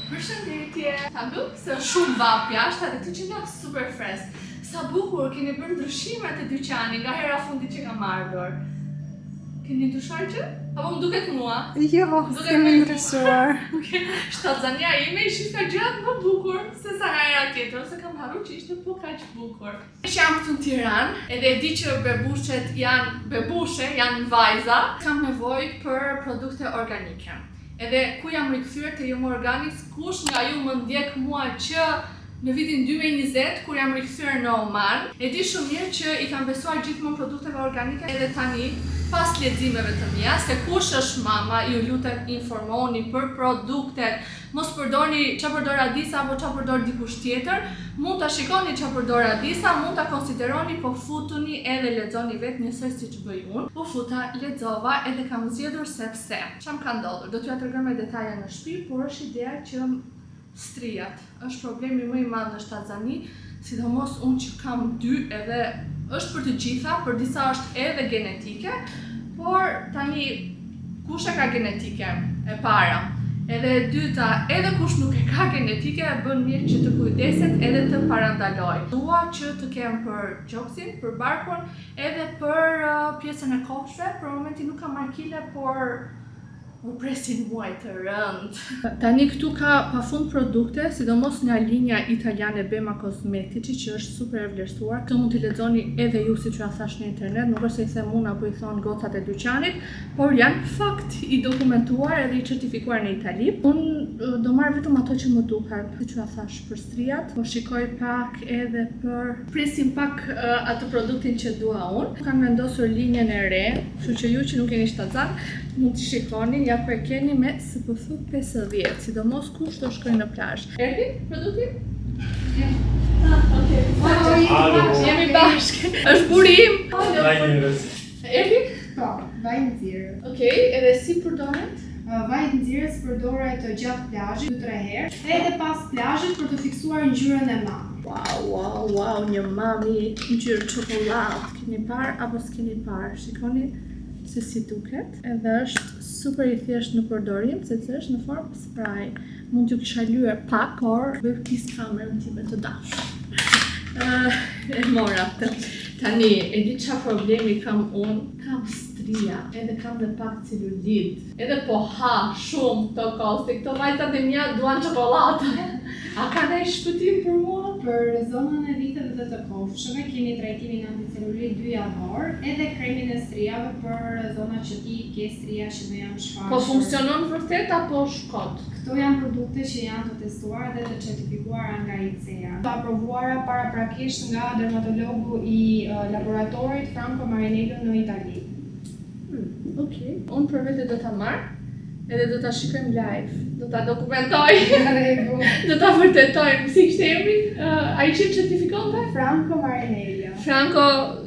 Përshëndetje! Ta duk se shumë vap jashtë dhe ty që nga super fresh. Sa bukur, keni bërë ndryshime të dyqani nga hera fundi që kam ardhur. Keni ndryshuar që? Apo më duket mua? Jo, s'kemi ndryshuar. Shtatzania ime i shifka gjatë më bukur se sa nga hera tjetër, ose kam harru që ishte po kaq bukur. Që jam këtu në Tiranë, edhe e di që bebushe janë vajza, kam nevojë për produkte organike. Edhe ku jam rikthyer te Yum Organics, kush nga ju më ndjek mua që në vitin 2020, kur jam rikthyer në Oman, e di shumë mirë që i kam besuar gjithmonë produkteve organike edhe tani, pas leximeve të mia, se kush është mama, ju lutem informoni për produktet, mos përdorni çfarë përdor Adisa apo çfarë përdor dikush tjetër, mund ta shikoni çfarë përdor Adisa, mund ta konsideroni, po futuni edhe lexoni vetë njësoj siç bëj unë. Po futa, lexova edhe kam zgjedhur sepse çam ka ndodhur. Do t'ju tregoj me detaje në shtëpi, por është ideja që strijat është problemi më i madh në Shtatzani, sidomos unë që kam 2 edhe është për të gjitha, për disa është edhe genetike, por tani kush e ka genetike e para, edhe e dyta, edhe kush nuk e ka genetike bën mirë që të kujdeset edhe të parandaloj. Dua që të kem për gjoksin, për barkun, edhe për pjesën e kofshëve, për momentin nuk kam markile, por më presin muaj të rënd. Tani këtu ka pafund produkte, sidomos nga linja italiane Bema Cosmetici, që është super e vlerësuar. Këtë mund t'i lexoni edhe ju siç ja thash në internet, nuk është se i them unë apo i thon gocat e dyqanit, por janë fakt i dokumentuar edhe i certifikuar në Itali. Unë do marr vetëm ato që më duket, siç ja thash për strijat, po shikoj pak edhe për presim pak atë produktin që dua unë. Kam vendosur linjën e re, kështu që ju që nuk keni Shtatzan, mund të shikoni, ja ku e keni me SPF 50, sidomos kush do shkojnë në plazh. Erdi, produkti? Jemi bashkë. Është burim. Vaj njerëz. Erdi? Po, vaj nxirë. Okej, edhe si përdoret? Vaj nxirës përdoret gjatë plazhit 2-3 herë, edhe pas plazhit për të fiksuar ngjyrën e mamit. Wow, një mami ngjyrë çokoladë. Keni parë apo s'keni parë? Shikoni se si duket, edhe është super i thjesht në përdorim, sepse është në formë spray. Mund t'ju kisha lyer pak, por bëj pis kamerën time të dashur. E mora atë. Tani, e di çfarë problemi kam unë? Kam strija, edhe kam dhe pak celulid. Edhe po ha shumë këto kosti, këto vajzat e mia duan çokoladë. A ka ndonjë shpëtim për mua? Për zonën e viteve dhe të kofshëve, keni trajtimin anticelulit 2 javor, edhe kremin e strijave për zonat që ti ke strija që më janë shfaqur. Po funksionon vërtet apo shkot? Këto janë produkte që janë të testuara dhe të certifikuara nga ICEA. Të aprovuara paraprakisht nga dermatologu i laboratorit Franco Marinello në Itali. Okej. Unë për vete do ta marr, edhe do ta shikojmë live, do ta dokumentoj, do ta vërtetojmë. Si kishte emri? Ai që certifikonte? Franco Marinello. Franco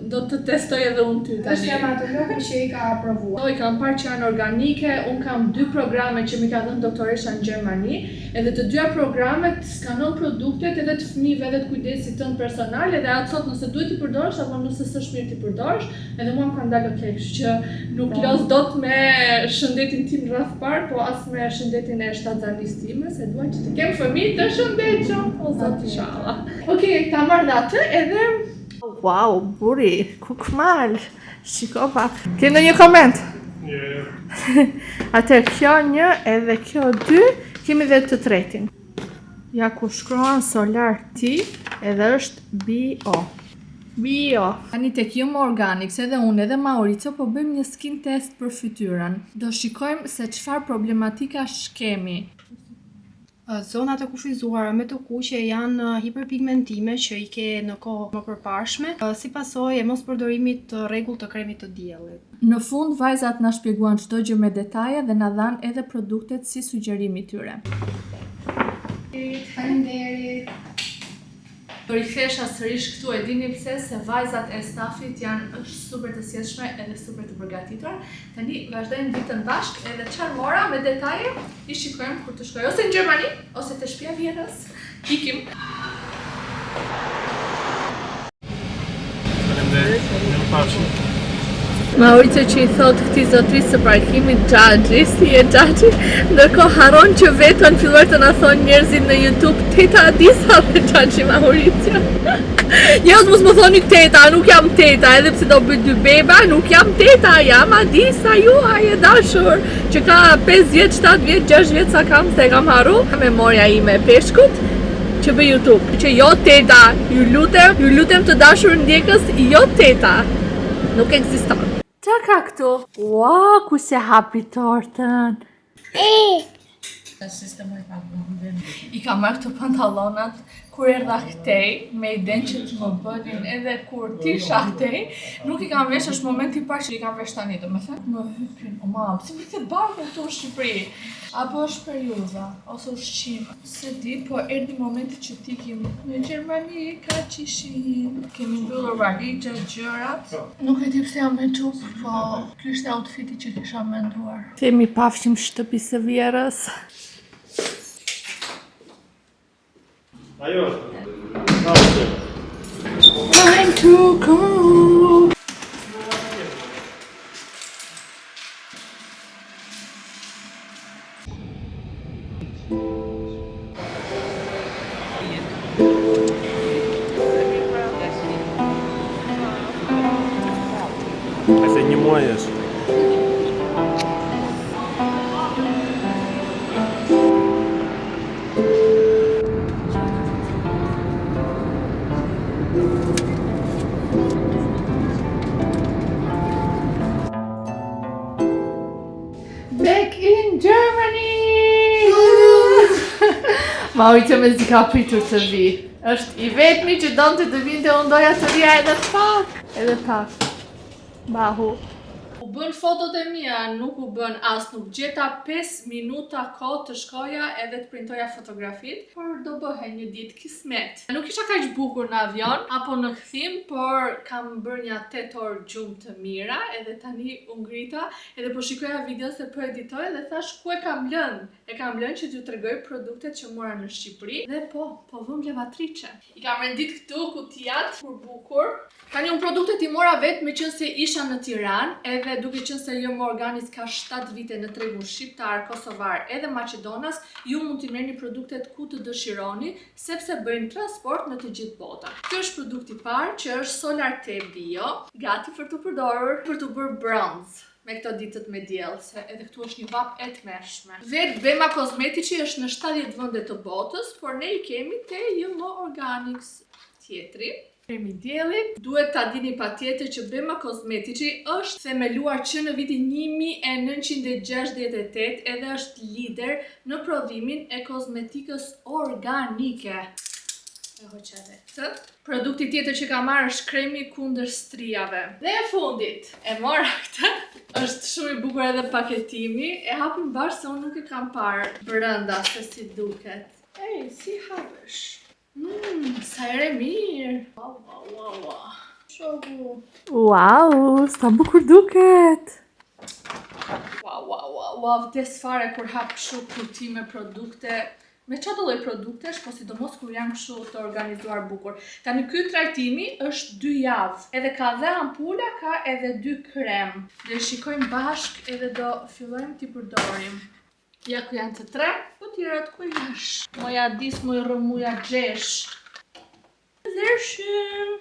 do të testoj edhe unë ty tani. Është dermatologu që i ka aprovuar. I kam parë që janë organike, unë kam 2 programe që mi ka dhënë doktoresha në Gjermani, edhe të 2 programet skanon produktet edhe të fëmijëve edhe të kujdesit tënd personal, edhe atë thot nëse duhet t'i përdorësh apo nëse s'është mirë t'i përdorësh, edhe mua më ka ndalë okay, kështu që nuk los dot me shëndetin tim rreth par, po as me shëndetin e Shtatzanisë time, se dua që të kem fëmijë të shëndetshëm, o zot inshallah. Okej, ta marr atë edhe wow, buri, kukmal. Shiko pak. Ke ndonjë koment? Jo. Atë kjo 1 edhe kjo 2, kemi dhe të tretin. Ja ku shkruan Solar T, edhe është bio. Tani tek Yum Organics edhe unë edhe Mauricio po bëjmë një skin test për fytyrën. Do shikojmë se çfarë problematika kemi. Zonat e kufizuara me të kuqe janë hiperpigmentime që i ke në kohë më përparshme, si pasojë e mos përdorimit të rregullt të kremit të diellit. Në fund vajzat na shpjeguan çdo gjë me detaje dhe na dhanë edhe produktet si sugjerimi i tyre. Faleminderit. Do i thesha sërish këtu, e dini pse, se vajzat e stafit janë super të sjellshme edhe super të përgatitura. Tani vazhdojmë ditën bashkë edhe çfarë mora me detaje i shikojmë kur të shkoj ose në Gjermani ose te shtëpia Vjerës. Ikim. Faleminderit. Mirupafshim. Mauricio që i thot këtij zotrisë së parkimit Xhaxhi, si e Xhaxhi, ndërkohë harron që vetë kanë filluar të na thonë njerëzit në YouTube teta Adisa dhe Xhaxhi Mauricio. Jo, mos më thoni teta, nuk jam teta, edhe pse do bëj 2 beba, nuk jam teta, jam Adisa juaj e dashur, që ka 5 vjet, 7 vjet, 6 vjet sa kam, se kam harru memoria ime e peshkut që bëj YouTube. Që jo teta, ju lutem të dashur ndjekës, jo teta. Nuk ekziston. Qa ka këtu? Ua, ku se hapi tortën? I ka marrë këto pantallonat kur erdha këtej, me iden që të më bënin edhe kur tisha këtej, nuk i kam vesh, është momenti i parë që i kam vesh tani, do me thënë më hypin, o mam, si më të barë këtu në Shqipëri, apo është periudha, ose ushqim, se di, po erdi momenti që t'ikim në Gjermani, ka qishim, kemi mbyllur valizhat, gjërat, nuk e di pse jam me xhup, po ky është outfiti që kisha menduar. Themi pafshim shtëpisë së Vjerës. Ajo, Time to go. Если не моешь. Back in Germany! Mauricio me zi ka pritur të vi. Është i vetmi që donte të vinte, unë doja të vija edhe pak. Bahu. U bën fotot e mia, nuk u bën as nuk gjeta 5 minuta kohë të shkoja edhe të printoja fotografit, por do bëhe një ditë kismet. Nuk isha kaq bukur në avion apo në kthim, por kam bërë një 8 orë gjumë të mira, edhe tani u ngrita, edhe po shikoja videos e po editoj dhe thash ku e kam lënë. E kam lënë që t'ju tregoj produktet që mora në Shqipëri dhe po vëm levatrice. I kam rendit këtu kutijat, kur bukur. Tani unë produktet i mora vetë me qenë se isha në Tiranë, edhe duke qenë se jo Morganis ka 7 vite në tregun shqiptar, kosovar edhe Maqedonas, ju mund t'i merrni produktet ku të dëshironi, sepse bëjmë transport në të gjithë botën. Ky është produkti i parë, që është Solar T Bio, gati për të përdorur për të bërë bronz me këto ditët me diell, se edhe këtu është një vap e tmerrshme. Vetë Bema Kozmetici është në 70 vende të botës, por ne i kemi te YMO Organics. Tjetri, kremi diellit. Duhet ta dini patjetër që Bema Kozmetici është themeluar që në vitin 1968 edhe është lider në prodhimin e kozmetikës organike. Produkti tjetër që ka marrë është kremi kundër strijave. Dhe e fundit, e mora këtë, është shumë i bukur edhe paketimi, e hapim bashkë se unë nuk e kam parë brenda se si duket. Ej, si hapesh? Sa ere mirë. Shoku. Wow, sa bukur duket. Wow, vdes fare kur hap kështu kuti me produkte. Me çdo lloj produktesh, po sidomos kur janë kështu të organizuar bukur. Tani ky trajtimi është 2 javë. Edhe ka dhe ampula, ka edhe 2 krem. Dhe shikojmë bashk edhe do fillojmë t'i përdorim. Ja ku janë të 3, po tjerat ku jash. Moja dis, moj rëmuja gjesh. Zërshëm.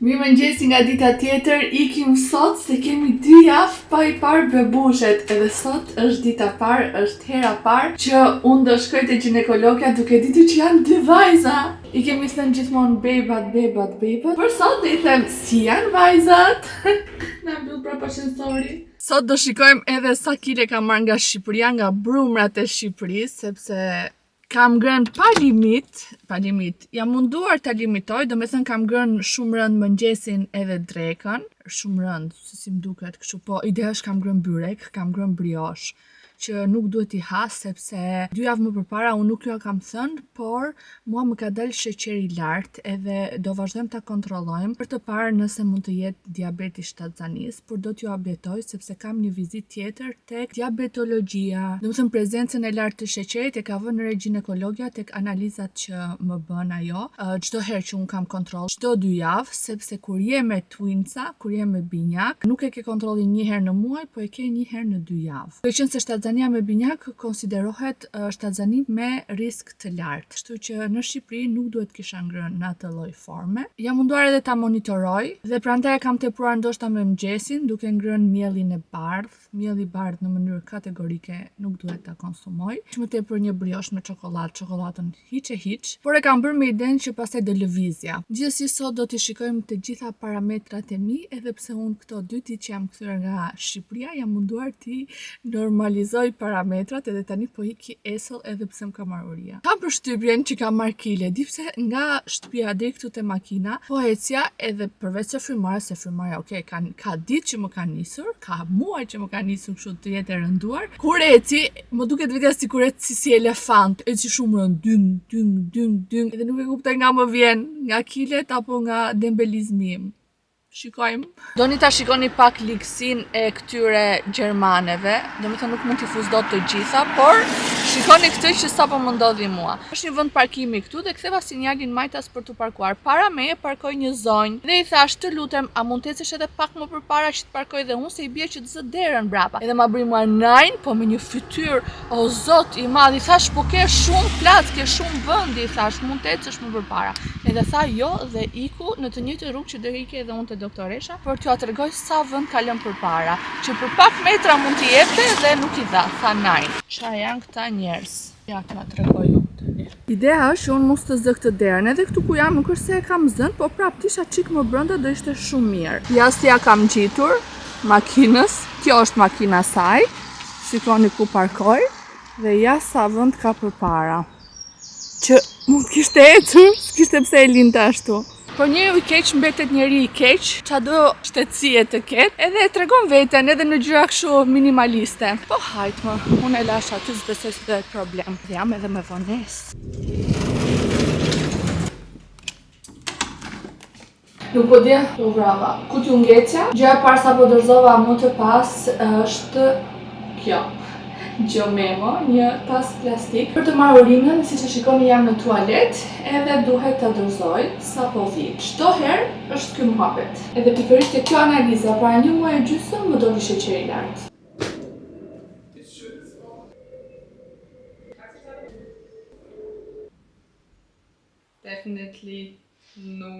Mirëmëngjesi nga dita tjetër, ikim sot se kemi 2 javë pa i parë bebushet, edhe sot është dita parë, është hera parë që unë do shkoj te ginekologja duke ditur që janë 2 vajza. I kemi thënë gjithmonë bebat, por sot do i them si janë vajzat. Na mbyll prapa shensori. Sot do shikojmë edhe sa kile kam marrë nga Shqipëria, nga brumrat e Shqipërisë, sepse kam ngrënë pa limit, jam munduar ta limitoj, do me thënë kam ngrënë shumë rënd mëngjesin edhe drekën, shumë rënd, se si më duket kështu, po ideja është kam ngrënë byrek, kam ngrënë brioche, që nuk duhet i ha sepse 2 javë më përpara unë nuk ju kam thënë, por mua më ka dalë sheqeri i lartë edhe do vazhdojmë ta kontrollojmë për të parë nëse mund të jetë diabeti shtatzanis, por do t'ju updatoj sepse kam një vizitë tjetër tek diabetologjia. Domethënë prezencën e lartë të sheqerit e ka vënë re ginekologja tek analizat që më bën ajo. Çdo herë që un kam kontroll, çdo 2 javë, sepse kur je me twinsa, kur je me binjak, nuk e ke kontrollin një herë në muaj, po e ke një herë në 2 javë. Për qenë se shtatzania me binjak konsiderohet shtatzani me risk të lartë, kështu që në Shqipëri nuk duhet kisha ngrënë në atë lloj forme. Jam munduar edhe ta monitoroj dhe prandaj kam tepruar ndoshta me mëngjesin, duke ngrënë mielin e bardhë. Mielli i bardhë në mënyrë kategorike nuk duhet ta konsumoj. Më tepër një briosh me çokoladën hiç e hiç, por e kam bërë me idenë që pastaj do lëvizja. Gjithsesi sot do t'i shikojmë të gjitha parametrat e mi, edhe pse unë këto 2 ditë që jam kthyer nga Shqipëria jam munduar t'i normalizoj parametrat edhe tani po iki esëll edhe pse më ka marrë uria. Kam përshtypjen që kam marrë kile, di pse nga shtëpia deri këtu te makina, po ecja edhe përveç se frymarja, ka ditë që më ka nisur, ka muaj që më ka nisur kështu të jetë e rënduar. Kur eci, më duket vetja sikur eci si elefant, eci shumë dyng, edhe nuk e kuptoj nga më vjen, nga kilet apo nga dembelizmi im. Shikojmë. Doni ta shikoni pak ligësin e këtyre gjermaneve, domethënë nuk mund t'i fuz dot të gjitha, por shikoni këtë që sapo më ndodhi mua. Është një vend parkimi këtu dhe ktheva sinjalin majtas për të parkuar. Para meje parkoi një zonjë dhe i thash të lutem, a mund të ecesh edhe pak më përpara që të parkoj dhe unë se i bie që të zë derën brapa. Edhe ma bëri mua nine, po me një fytyrë o zot i madh, i thash po ke shumë plac, ke shumë vend, i thash mund të ecesh më përpara. Edhe tha jo dhe iku në të njëjtën rrugë që do ikej edhe unë te doktoresha, për t'ju tregoj sa vend ka lënë përpara, që për pak metra mund t'i jepte dhe nuk i dha, tha nine. Çfarë janë këta njerëz? Ja t'na tregoj unë. Ideja është që unë mos të zë këtë derën, edhe këtu ku jam nuk është se e kam zënë, po prap tisha çik më brenda do ishte shumë mirë. Ja si ja kam gjitur makinës, kjo është makina saj, shikoni ku parkoj, dhe ja sa vend ka përpara. Që mund kishte ecur, s'kishte pse e linte ashtu. Po njeriu i keq mbetet njeri i keq, çado shtetësie të ketë, edhe e tregon veten edhe në gjëra kështu minimaliste. Po hajt më, unë e lash aty s'besoj se bëhet problem. Dhe jam edhe me vonesë. Nuk po dia, po brava. Ku t'ju ngecja? Gjëja e parë sa po dorëzova më të pas është kjo. Gjomemo, një tas plastik për të marrë urinën, siç e shikoni jam në tualet, edhe duhet ta dorëzoj sapo vi. Çdo herë është ky muhabet. Edhe pikërisht kjo analiza para 1 muaji e gjysmë më doli sheqeri i lartë. Definitely no.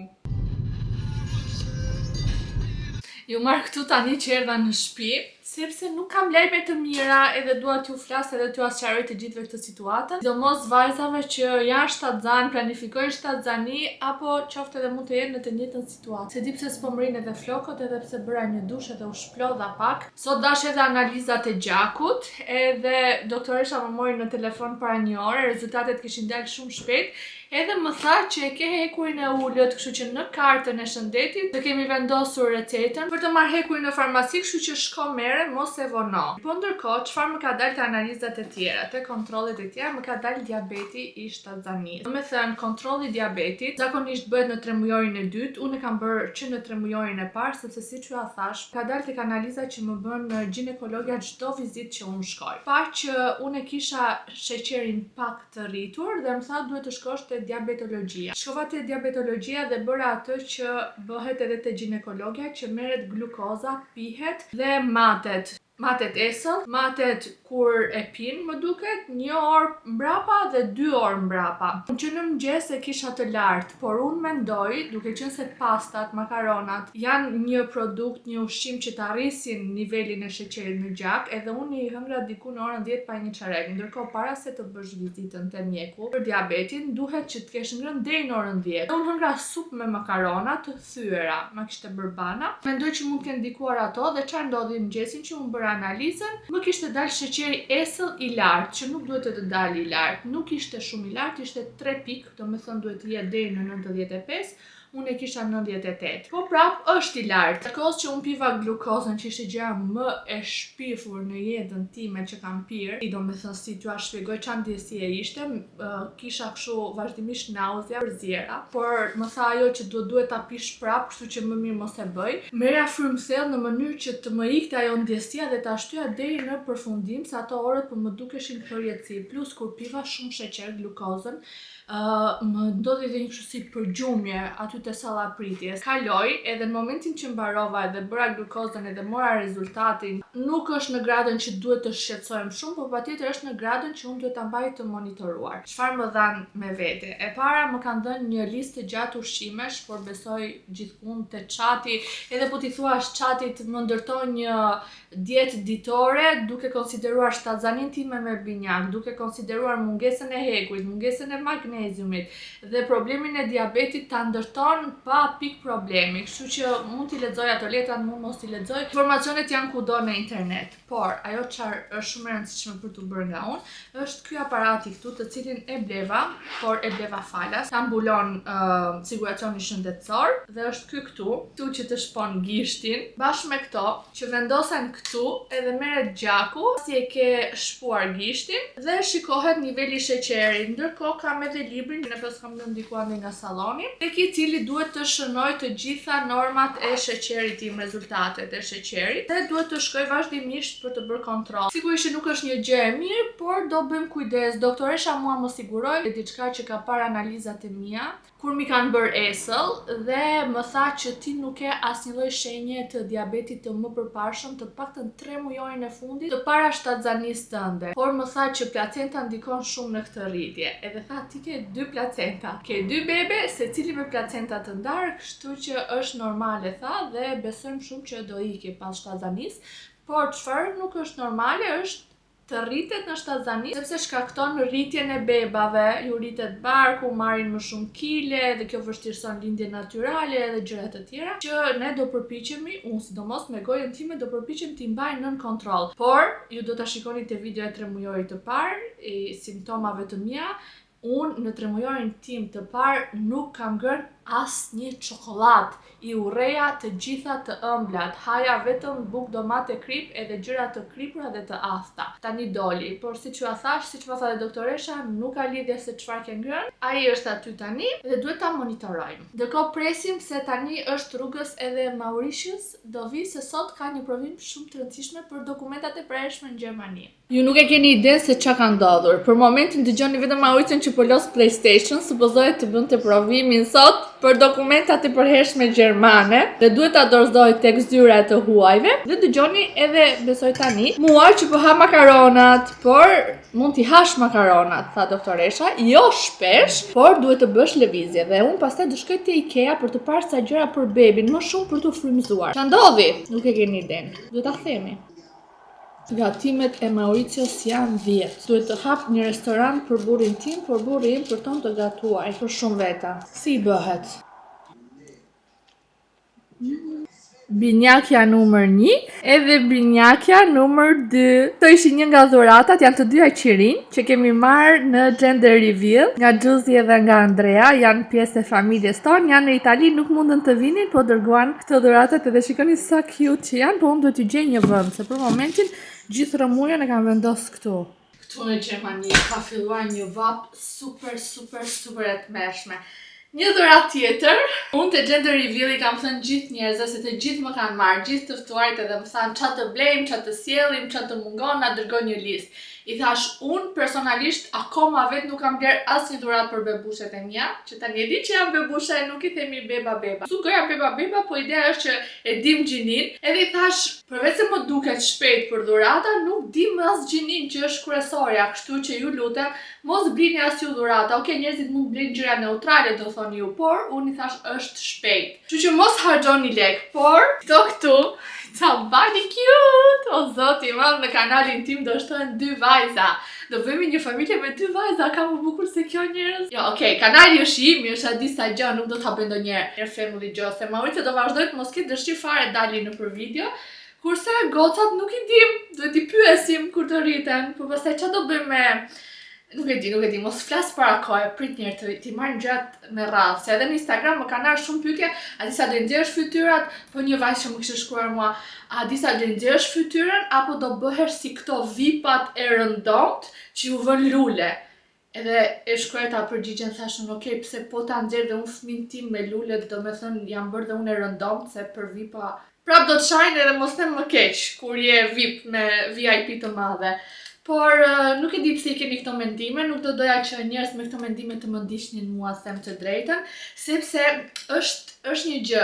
Ju marr këtu tani që erdha në shtëpi, sepse nuk kam lajme të mira edhe dua t'ju flas edhe t'ju sqaroj të gjithëve këtë situatën. Sidomos vajzave që janë shtatzan, planifikojnë shtatzani apo qoftë edhe mund të jenë në të njëjtën situatë. Se di pse s'po mrin edhe flokët edhe pse bëra një dush edhe u shplodha pak. Sot dash edhe analizat e gjakut, edhe doktoresha më mori në telefon para 1 ore, rezultatet kishin dalë shumë shpejt. Edhe më tha që e ke hekurin e ullët, kështu që në kartën e shëndetit të kemi vendosur recetën për të marrë hekurin në farmaci, kështu që shko merre, mos e vono. Po ndërkohë, çfarë më ka dalë te analizat e tjera, te kontrollet e tjera, më ka dalë diabeti i shtatzanisë. Do të thënë, kontrolli i diabetit zakonisht bëhet në 3 mujorin e dytë, unë e kam bërë që në 3 mujorin e parë, sepse siç ju thash, ka dalë tek analizat që më bën ginekologja çdo vizitë që unë shkoj. Pa që unë e kisha sheqerin pak të rritur dhe më tha duhet të shkosh te diabetologjia. Shkova te diabetologjia dhe bëra atë që bëhet edhe te ginekologja, që merret glukoza, pihet dhe matet. Matet esëll, matet kur e pin, më duket, 1 orë mbrapa dhe 2 orë mbrapa. Që në mëngjes e kisha të lartë, por unë mendoj, duke qenë se pastat, makaronat, janë një produkt, një ushqim që të arrisin nivelin e sheqerit në gjak, edhe unë i hëngra diku në orën 10 pa 1 çarek. Ndërkohë para se të bësh vizitën te mjeku për diabetin, duhet që të kesh ngrënë deri në orën 10. Unë hëngra supë me makarona të thyera, ma kishte bërë bana. Mendoj që mund të kenë ndikuar ato dhe çfarë ndodhi mëngjesin që unë bëra analizën, më kishte dalë sheqeri esëll i lartë, që nuk duhet të dalë i lartë. Nuk ishte shumë i lartë, ishte 3 pikë, do me thënë duhet të jetë deri në 95, unë e kisha 98. Po prap është i lartë. Kohës që unë piva glukozën, që ishte gjëja më e shpifur në jetën time që kam pirë, do me thënë si t'ua shpjegoj çfarë ndjesie ishte, kisha kështu vazhdimisht nauzea, përzjera, por më tha ajo që duhet ta pish prap, kështu që më mirë mos e bëj. Merja frymthell në mënyrë që të më ikte ajo ndjesia dhe ta shtyja deri në përfundim, se ato orët po më dukeshin përjetësi, plus kur piva shumë sheqer, glukozën, më ndodhi dhe një kështu si përgjumje aty te salla pritjes. Kaloi edhe në momentin që mbarova edhe bëra glukozën edhe mora rezultatin, nuk është në gradën që duhet të shqetësohem shumë, por patjetër është në gradën që unë duhet ta mbaj të monitoruar. Çfarë më dhan me vete? E para më kanë dhënë një listë gjatë ushqimesh, por besoj gjithkund te çati, edhe po t'i thuash çatit më ndërtoj një dietë ditore duke konsideruar shtatzanin time me binjak, duke konsideruar mungesën e hekurit, mungesën e magneziumit dhe problemin e diabetit ta ndërton pa pik problemi. Kështu që mund t'i lexoj ato letrat, mund mos t'i lexoj. Informacionet janë kudo në internet. Por ajo çfarë është shumë e rëndësishme për t'u bërë nga unë, është ky aparati këtu, të cilin e bleva, por e bleva falas. Ta mbulon siguracioni shëndetësor dhe është ky këtu që të shpon gishtin. Bashkë me këto që vendosen këtu edhe merret gjaku, si e ke shpuar gishtin dhe shikohet niveli i sheqerit. Ndërkohë kam edhe librin që ne pas kam lënë diku ande nga salloni, tek i cili duhet të shënoj të gjitha normat e sheqerit tim, rezultatet e sheqerit, dhe duhet të shkoj vazhdimisht për të bërë kontroll. Sigurisht që nuk është një gjë e mirë, por do bëjmë kujdes. Doktoresha mua më siguroi diçka që ka parë analizat e mia, kur mi kanë bërë esëll, dhe më tha që ti nuk ke asnjë lloj shenje të diabetit të më përparshëm, të paktën 3 mujorin e fundit të para shtatzanisë tënde. Por më tha që placenta ndikon shumë në këtë rritje. Edhe tha ti ke 2 placenta, ke 2 bebe, secili me placenta të ndarë, kështu që është normale, tha, dhe besojmë shumë që do iki pas shtatzanisë. Por çfarë nuk është normale është të rritet në shtatzani, sepse shkakton rritjen e bebave, ju rritet barku, marrin më shumë kile dhe kjo vështirëson lindjen natyrale dhe gjëra të tjera që ne do përpiqemi, unë sidomos me gojën time do përpiqem t'i mbaj nën kontroll. Por ju do ta shikoni te videoja 3 mujorit të parë i simptomave të mia. Unë në 3 mujorin tim të parë nuk kam ngrënë asnjë çokoladë. I urreja të gjitha të ëmblat, haja vetëm bukë domate krip edhe gjëra të kripura dhe të afta. Tani doli, por siç ju thash, siç më tha dhe doktoresha, nuk ka lidhje se çfarë ke ngrënë. Ai është aty tani dhe duhet ta monitorojmë. Ndërkohë presim se tani është rrugës edhe Mauritius, do vi se sot ka një provim shumë të rëndësishme për dokumentat e prershme në Gjermani. Ju nuk e keni ide se çka ka ndodhur. Për momentin dëgjoni vetëm Mauritiun që po los PlayStation, supozohet të bënte provimin sot për dokumentat e përhershme gjermane dhe duhet ta dorëzoj tek zyra e të huajve. Dhe dëgjoni edhe besoj tani mua që po ha makaronat, por mund t'i hash makaronat, tha doktoresha, jo shpesh, por duhet të bësh lëvizje. Dhe unë pastaj do shkoj te IKEA për të parë sa gjëra për bebin, më shumë për t'u frymëzuar. Ç'a ndodhi? Nuk e keni iden. Duhet ta themi. Gatimet e Mauritius janë 10. Duhet të hap një restoran për burrin tim, por burri im kërton të gatuaj për shumë veta. Si bëhet? Binjakja numër 1 edhe binjakja numër 2. Këto ishin një nga dhuratat, janë të dyja qirinj që kemi marrë në gender reveal nga Giusy dhe nga Andrea, janë pjesë e familjes tonë, janë në Itali, nuk mundën të vinin, po dërguan këto dhuratat edhe shikoni sa cute që janë, po unë duhet t'i gjej një vend, se për momentin gjithë rëmujën e kam vendos këtu. Këtu në Gjermani ka filluar një vap super e tmerrshme. Një dhuratë tjetër, unë te gender reveal i kam thënë gjithë njerëzve se të gjithë më kanë marrë, gjithë të ftuarit edhe më thanë ç'a të blejmë, ç'a të sjellim, ç'a të mungon, na dërgoj një listë. I thash, unë personalisht akoma vetë nuk kam bler asnjë dhuratë për bebushet e mia, që tani e di që janë bebushe, nuk i themi beba. Su goja beba, po ideja është që e dim gjinin, edhe i thash, përveç se më duket shpejt për dhurata, nuk dim as gjinin që është kryesorja, kështu që ju lutem, mos blini as ju dhurata. Okej, njerëzit mund blejnë gjëra neutrale, do thoni ju, por unë i thash është shpejt. Kështu që mos harxhoni lek, por këtu sa bani cute! O zoti, madh, në kanalin tim do shtohen 2 vajza. Do bëjmë një familje me 2 vajza, ka më bukur se kjo njerëz. Jo, okej, kanali është im, është a disa gjë, nuk do ta bëj ndonjëherë family gjë, se Mauricio do vazhdoj të mos ketë dëshirë fare dali nëpër video, kurse gocat nuk i dim, duhet i pyesim kur të rriten, por pastaj ç'a do bëjmë Nuk e di, mos flas para kohë, prit njerë ti marrin gjërat me radhë, se edhe në Instagram më kanë ardhur shumë pyetje, a disa do nxjerrësh fytyrat, po një vajzë që më kishte shkruar mua, a disa do nxjerrësh fytyrën apo do bëhesh si këto vipat e rëndomt që ju vën lule. Edhe e shkruaj ta përgjigjen, thashun, okay, pse po ta nxjerr dhe unë fëmin tim me lule, do me thënë jam bërë dhe unë e rëndomt, se për vipa prap do të shajnë edhe mos them më keq kur je VIP me VIP të madhe. Por nuk e di pse I keni këto mendime, nuk do doja që njerëz me këto mendime të më ndiqnin mua, them të drejtën, sepse është një gjë,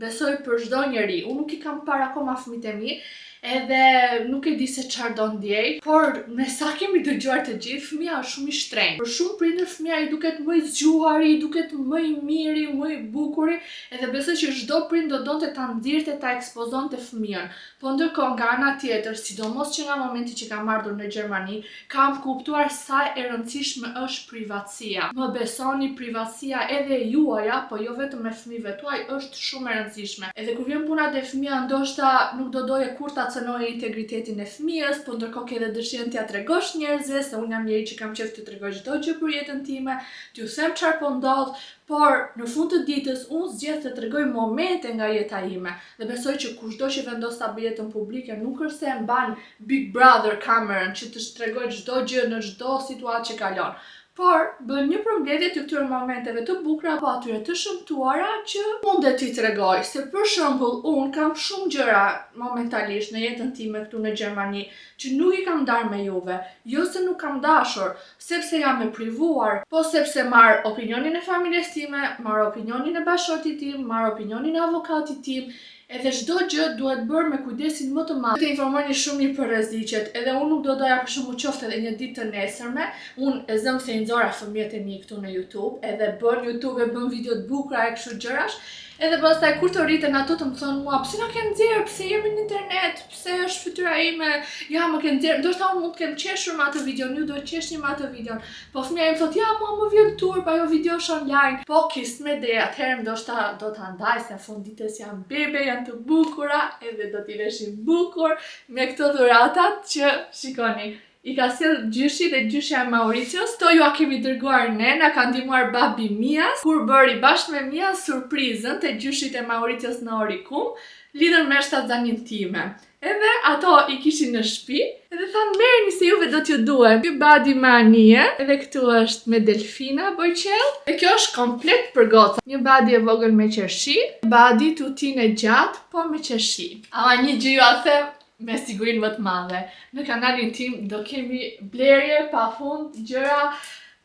besoj për çdo njeri. Unë nuk I kam parë akoma fëmijët e mi, edhe nuk e di se çfarë do ndjej, por me sa kemi dëgjuar të gjithë, fëmia është shumë I shtrenjtë. Për shumë prindër fëmia I duket më I zgjuari, I duket më I miri, më I bukuri, edhe besoj që çdo prind do donte ta nxirrte, ta ekspozonte fëmijën. Po ndërkohë nga ana tjetër, sidomos që nga momenti që kam ardhur në Gjermani, kam kuptuar sa e rëndësishme është privatësia. Më besoni, privatësia edhe juaja, po jo vetëm me fëmijëve tuaj, është shumë e rëndësishme. Edhe kur vjen puna te fëmia, ndoshta nuk do doje kur ta cënoje integritetin e fëmijës, po ndërkohë ke edhe dëshirën t'ia tregosh njerëzve se unë jam njeri që kam qejf të tregoj çdo gjë për jetën time, t'ju them çfarë po ndodh, por në fund të ditës unë zgjedh të tregoj momente nga jeta ime. Dhe besoj që kushdo që vendos ta bëjë jetën publike nuk është se mban Big Brother kamerën që të tregoj çdo gjë në çdo situatë që kalon. Por bën një përmbledhje të këtyre momenteve të bukura apo atyre të shëmtuara që mundet t'i tregoj. Se për shembull, unë kam shumë gjëra momentalisht në jetën time këtu në Gjermani që nuk I kam ndarë me juve. Jo se nuk kam dashur, sepse jam e privuar, po sepse marr opinionin e familjes time, marr opinionin e bashortit tim, marr opinionin e avokatit tim. Edhe çdo gjë duhet bërë me kujdesin më të madh. Të informoni shumë mirë për rreziqet. Edhe unë nuk do doja për shembull qoftë edhe një ditë të nesërme, unë e zëm se I nxora fëmijët e mi këtu në YouTube, edhe bën YouTube e bën video të bukura e kështu gjërash. Edhe pastaj kur të rriten ato të më thonë mua, pse na ke nxjerr, pse jemi në internet, pse është fytyra ime, ja më ke nxjerr, ndoshta unë mund të kem qeshur me atë videon, ju do të qeshni me atë videon. Po fëmia im thotë, ja mua më vjen turp, ajo video është online. Po kisme dhe atëherë ndoshta do ta ndaj se në fund ditës janë bebe, janë të bukura, edhe do t'i veshin bukur me këto dhuratat që shikoni. I ka sjell gjyshi dhe gjyshja e Mauricios, to ju a kemi dërguar ne, na ka ndihmuar babi Mias, kur bëri bashkë me Mias surprizën te gjyshit e Mauricios në Orikum, lidhur me shtatzanin time. Edhe ato I kishin në shtëpi, edhe thanë merrni se juve do t'ju duhen. Ky badi me anije, edhe këtu është me Delfina Bojqell. E kjo është komplet për goca. Një badi e vogël me qershi, badi tutin e gjatë, po me qershi. Ama një gjë ju a them, me sigurinë më të madhe. Në kanalin tim do kemi blerje pafund gjëra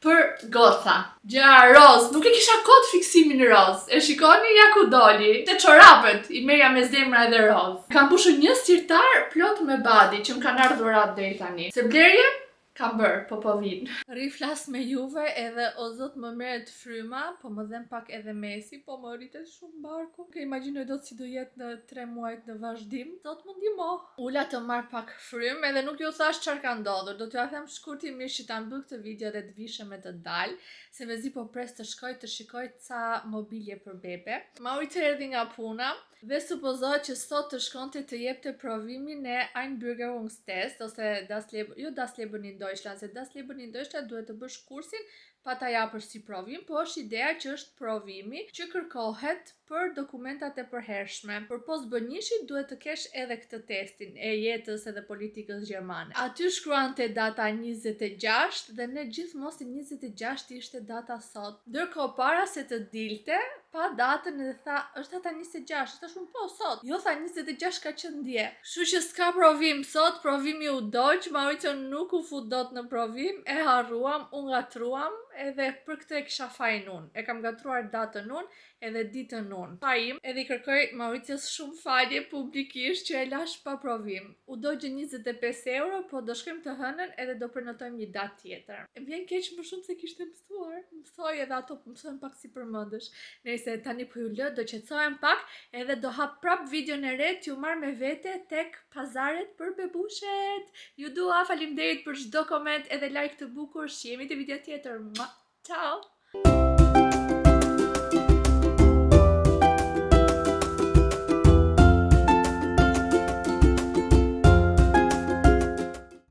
për goca. Gjëra roz, nuk e kisha kot fiksimin roz. E shikoni ja ku doli. Te çorapet I merja me zemra edhe roz. Kam pushur një sirtar plot me badi që më kanë ardhur dhurat deri tani. Se blerje kam bërë, po vin. Rri flas me juve edhe o zot më merret fryma, po më dhem pak edhe mesi, po më rritet shumë barku. Ke imagjinoj dot si do jetë në 3 muajt në vazhdim. Zot më ndihmo. Ula të marr pak frymë edhe nuk ju thash çfarë ka ndodhur. Do t'ju them shkurtimisht që ta mbyll këtë video dhe të vishem me të dal, se mezi po pres të shkoj të shikoj ca mobilje për bebe. Mauricio erdhi nga puna dhe supozohet që sot të shkonte të jepte provimin e Einbürgerungstest ose Das Leben in Deutschland, se Das Leben in Deutschland duhet të bësh kursin pa ta japësh si provim, po është ideja që është provimi që kërkohet për dokumentat e përhershme. Për postbënjishit duhet të kesh edhe këtë testin e jetës edhe politikës gjermane. Aty shkruante data 26 dhe ne gjithmonë 26 ishte data sot. Ndërkohë para se të dilte, pa datën edhe tha, është data 26, është shumë po sot. Jo tha 26 ka qenë dje. Kështu që s'ka provim sot, provimi u doq, Mauricio nuk u fut dot në provim, e harruam, u ngatruam, edhe për këtë e kisha fajin unë. E kam gatruar datën unë edhe ditën unë. Fajim, edhe I kërkoj Mauricios shumë falje publikisht që e lash pa provim. U dogjë 25 euro, po do shkojmë të hënën edhe do prenotojmë një datë tjetër. E vjen keq më shumë se kishte mësuar. Mësoj edhe ato mësojmë pak si përmendësh. Nëse tani po ju lë, do qetësohem pak edhe do hap prap videon e re t'ju marr me vete tek pazaret për bebushet. Ju dua, faleminderit për çdo koment edhe like të bukur. Shihemi te video tjetër. Ciao.